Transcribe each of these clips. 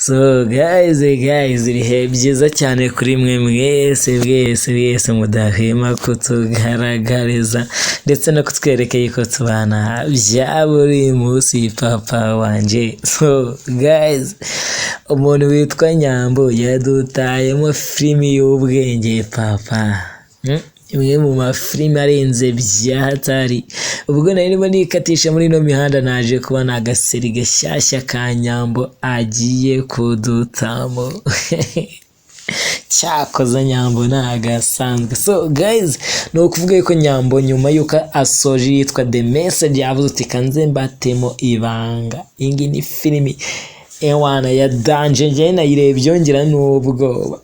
So guys, ibihe byiza cyane kuri mwe mwese mudahwema kutugaragariza ndetse no kutwereka yuko tubana bya buri munsi papa wanje. So guys, umuntu witwa Nyambo yadutayemo filime y'ubwenge papa. Imwe mu mafilime arenze byahatari. Ubwo narimo nikatisha muri no mihanda naje kubona agaseri gashyashya ka Nyambo agiye kudutamo. Cyakoze Nyambo nagasanzwe. So guys, no kuvuga yuko Nyambo nyuma yuko asoje yitwa The Message yavuze uti kanze mbatemo ibanga. Ingi ni filime ewana ya danger, njye nayirebye yongera n'ubwoba.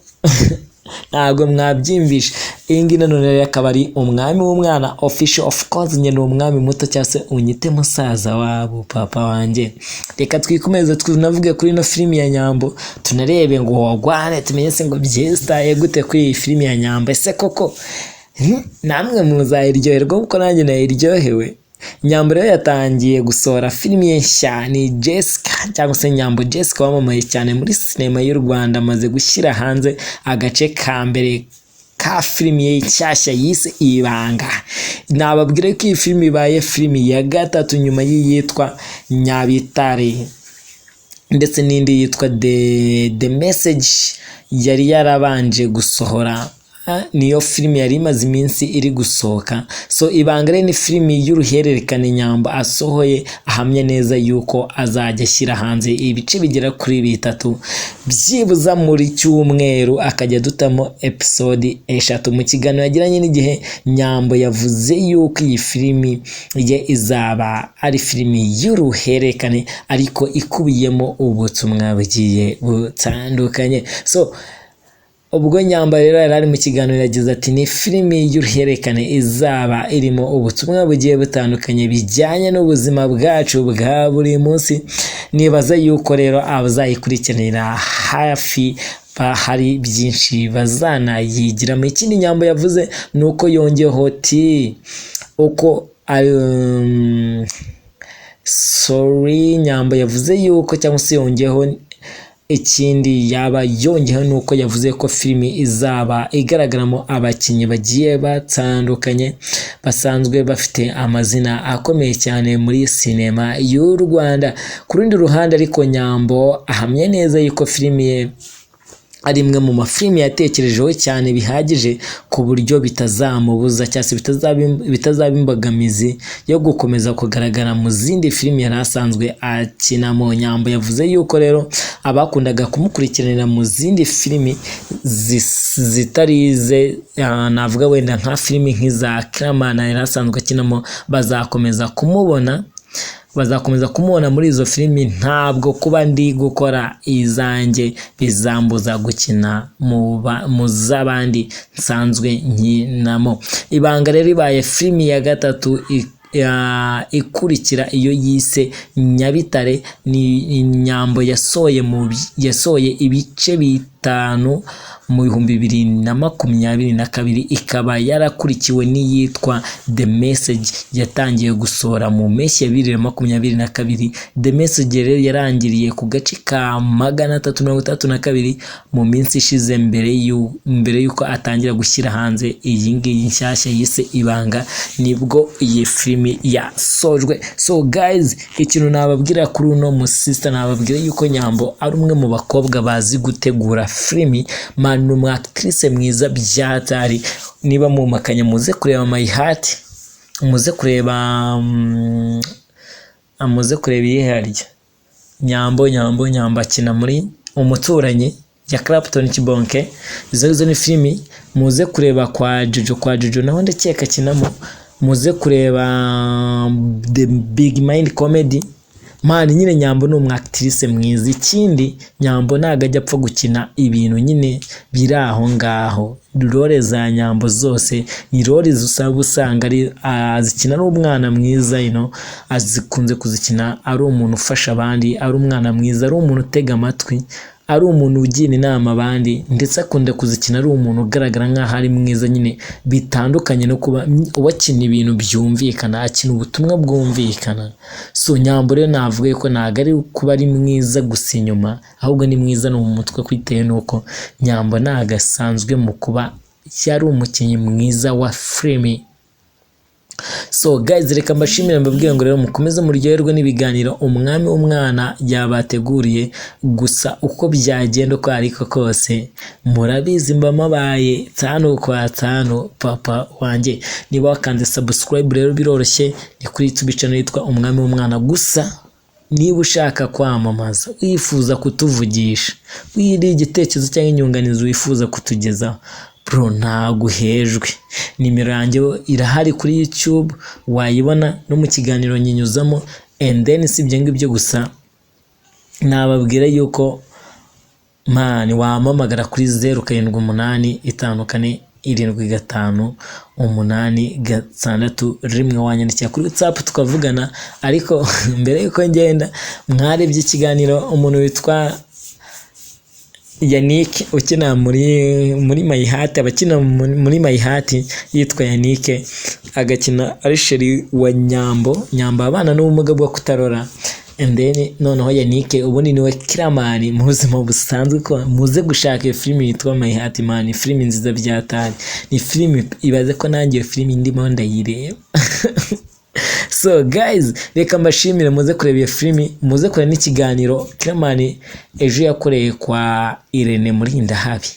Ntabwo mwabyimvisha. Ingi nanone akaba ari umwami w'umwana official, of course nye ni umwami muto cyase unyite musaza wabo papa wanjye. Reka twikomeze tunavuge kuri no filime ya Nyambo, tunarebe ngo wagwane tumenye se ngo byestaye gute kuri iyi filime ya Nyambo. Ese koko namwe muzayiryoherwa kuko nanjye nayiryohewe. Nyambo rero yatangiye gusohora filime nshya, ni Jessica cyangwa se Nyambo Jessica wamamaye cyane muri sinema y'u Rwanda, amaze gushyira hanze agace ka mbere ka filime nshyashya yise Ibanga. Nababwire ko iyi filime ibaye filime ya gatatu nyuma y'iyitwa Nyabitare ndetse n'indi yitwa The Message yari yarabanje gusohora. Niyo filime yari imaze iminsi iri gusohoka. So Ibanga ni filime y'uruhererekane Nyambo asohoye ahamya neza yuko azajya ashyira hanze ibice bigera kuri bitatu byibuza muri cyumweru, akajya dutamo episode 3. Mu kiganiro yagiranye n'igihe, Nyambo yavuze yuko iyi filime ye izaba ari filime y'uruhererekane ariko ikubiyemo ubutumwa bugiye butandukanye. So ubwo Nyambo rero yari mu kiganiro yagize ati ni filime y'uruhererekane izaba irimo ubutumwa bugiye butandukanye bijyanye n'ubuzima bwacu bwa buri munsi. Nibaza yuko rero abazayikurikiranira hafi hari byinshi bazanayigira. Mu ikindi Nyambo yavuze nuko yongeyeho ati uko Nyambo yavuze yuko cyangwa se yongeyeho ikindi yaba yongeyeho nuko yavuze ko filime izaba igaragaramo abakinnyi bagiye batandukanye basanzwe bafite amazina akomeye cyane muri sinema y'u Rwanda. Ku rundi ruhande ariko Nyambo ahamya neza yuko filime ari imwe mu mafilime yatekerejeho cyane bihagije ku buryo bitazamubuza cyangwa bitazaba imbogamizi yo gukomeza kugaragara mu zindi filime yari asanzwe akinamo. Nyambo yavuze yuko rero abakundaga kumukurikiranira mu zindi filime zitarize, navuga wenda nka filime nk'iza killama yari asanzwe akinamo, bazakomeza kumubona muri izo filime. Ntabwo kuba ndi gukora izanjye bizambuza gukina mu z'abandi nsanzwe nkinamo. Ibanga rero ibaye filime ya gatatu ikurikira iyo yise Nyabitare. Ni Nyambo yasohoye ibice 5 mu 2022, ikaba yarakurikiwe n'iyitwa The Message yatangiye gusohora mu mpeshyi ya 2022. The Message rero yarangiriye ku gace ka 332 mu minsi ishize mbere yuko atangira gushyira hanze iyi ngiyi nshyashya yise Ibanga, nibwo iyi filime yasojwe. So guys, ikintu nababwira kuri uno musista, nababwira yuko Nyambo ari umwe mu bakobwa bazi gutegura filime, manu umwactrice mwiza byahatari. Niba mu makanya muze kureba My Heart, muze kureba iyiharya Nyambo akina muri Umuturanyi ya Clapton Kibonke. Izo ni filime muze kureba kwa Jojo naho ndakeka akinamo. Muze kureba The Big Mind Comedy. Mani nyine Nyambo ni umwactrice mwiza. Ikindi Nyambo ntago ajya apfa gukina ibintu nyine biri aho ngaho. Role za Nyambo zose ni role usanga ari azikina n'umwana mwiza, azikunze kuzikina ari umuntu ufasha abandi, ari umwana mwiza, ari umuntu utega amatwi, ari umuntu ugira inama abandi ndetse akunda kuzikina ari umuntu ugaragara nk'aho ari mwiza nyine, bitandukanye no kuba wakina ibintu byumvikana, akina ubutumwa bwumvikana. So Nyambo rero navuga ko ntago ari kuba ari mwiza gusa inyuma, ahubwo ni mwiza no mu mutwe, kwitewe nuko Nyambo ntago asanzwe mu kuba yari umukinnyi mwiza wa filime. So guys, reka mbashimire mbabwira ngo rero mukomeze muryoherwe n'ibiganiro umwami w'umwana yabateguriye. Gusa uko byagenda uko ariko kose murabizi mba mabaye 5 papa wanjye. Niba wakanze subscribe rero biroroshye, ni kuri YouTube channel yitwa umwami w'umwana. Gusa niba ushaka kwamamaza, wifuza kutuvugisha, wiri igitekerezo cyangwa inyunganizi wifuza kutugezaho, bro ntaguhejwe. Nimero yanjye irahari kuri YouTube, wayibona no mu kiganiro nyinyuzamo. And then si ibyo ngibyo gusa, nababwira yuko man wampamagara kuri 07847586 wanyandikira kuri WhatsApp tukavugana. Ariko mbere yuko ngenda, mwarebye ikiganiro umuntu witwa Yannick ukina muri mayihati, abakina muri mayihati yitwa Yannick, agakina ari sheri wa Nyambo abana n'ubumuga bwo kutarora. And then noneho Yannick ubundi niwe killama mu buzima busanzwe. Ko muze gushaka iyo filime yitwa mayihati man, filime nziza byatari, ni filime ibaze ko nanjye filime ndimo ndayireba. So guys, reka mbashimire muze kureba iyo filime, muze kureba n'ikiganiro killama ejo yakoreye kwa Irene muri Ndahabi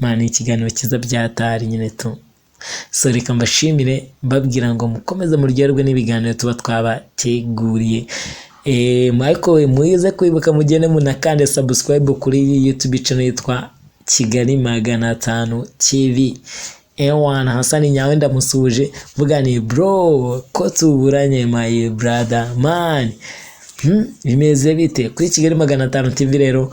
man, ikiganiro kiza byatari nyine tu. So reka mbashimire mbabwira ngo mukomeze muryoherwe n'ibiganiro tuba twabateguriye. Michael muyize kwibuka mugende munakande subscribe kuri YouTube channel yitwa Kigali 500 TV. Ewana Hasani nyawe ndamusuje vuga ni bro ko tuburanye my brother man. Bimeze bite kuri Kigali 500 TV rero?